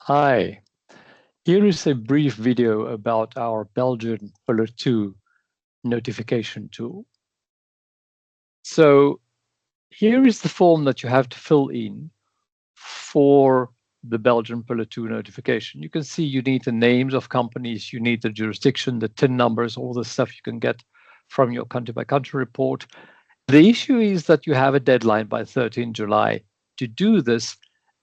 Hi, here is a brief video about our Belgian Pillar 2 notification tool. So here is the form that you have to fill in for the Belgian Pillar 2 notification. You can see you need the names of companies, you need the jurisdiction, the TIN numbers, all the stuff you can get from your country by country report. The issue is that you have a deadline by 13 July to do this,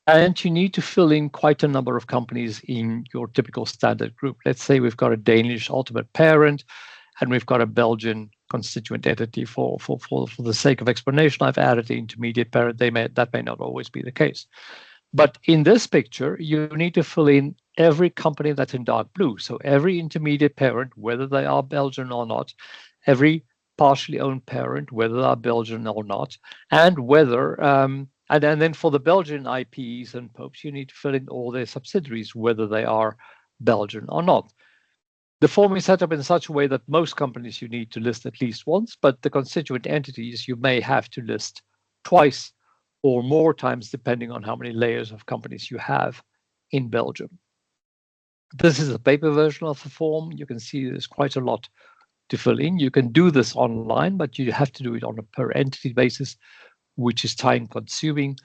and you need to fill in quite a number of companies in your typical standard group. Let's say we've got a Danish ultimate parent, and we've got a Belgian constituent entity. For the sake of explanation, I've added the intermediate parent. That may not always be the case. But in this picture, you need to fill in every company that's in dark blue. So every intermediate parent, whether they are Belgian or not, every partially owned parent, whether they are Belgian or not, and whether and then for the Belgian IPs and POPs, you need to fill in all their subsidiaries, whether they are Belgian or not. The form is set up in such a way that most companies you need to list at least once, but the constituent entities you may have to list twice or more times, depending on how many layers of companies you have in Belgium. This is a paper version of the form. You can see there's quite a lot to fill in. You can do this online, but you have to do it on a per entity basis, which is time consuming.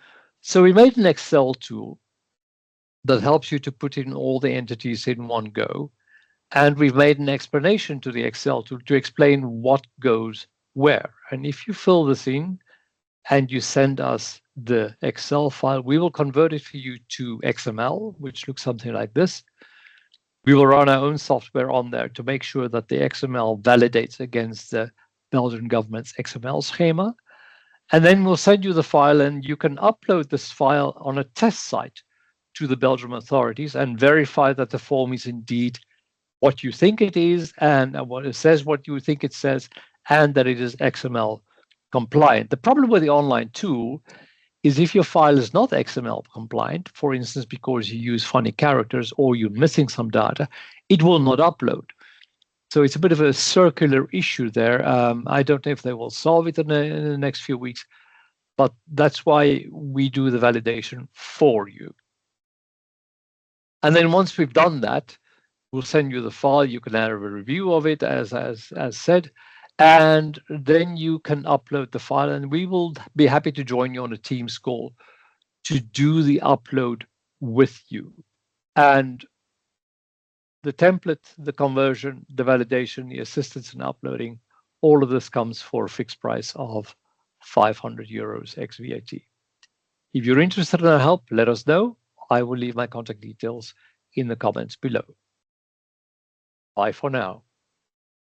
So we made an Excel tool that helps you to put in all the entities in one go. And we've made an explanation to the Excel tool to explain what goes where. And if you fill this in and you send us the Excel file, we will convert it for you to XML, which looks something like this. We will run our own software on there to make sure that the XML validates against the Belgian government's XML schema. And then we'll send you the file, and you can upload this file on a test site to the Belgian authorities and verify that the form is indeed what you think it is, and what it says, what you think it says, and that it is XML compliant. The problem with the online tool is if your file is not XML compliant, for instance, because you use funny characters or you're missing some data, it will not upload. So it's a bit of a circular issue there. I don't know if they will solve it in the next few weeks, but that's why we do the validation for you. And then once we've done that, we'll send you the file. You can have a review of it, as said, and then you can upload the file, and we will be happy to join you on a Teams call to do the upload with you. And the template, the conversion, the validation, the assistance in uploading, all of this comes for a fixed price of 500 euros ex VAT. If you're interested in our help, let us know. I will leave my contact details in the comments below. Bye for now.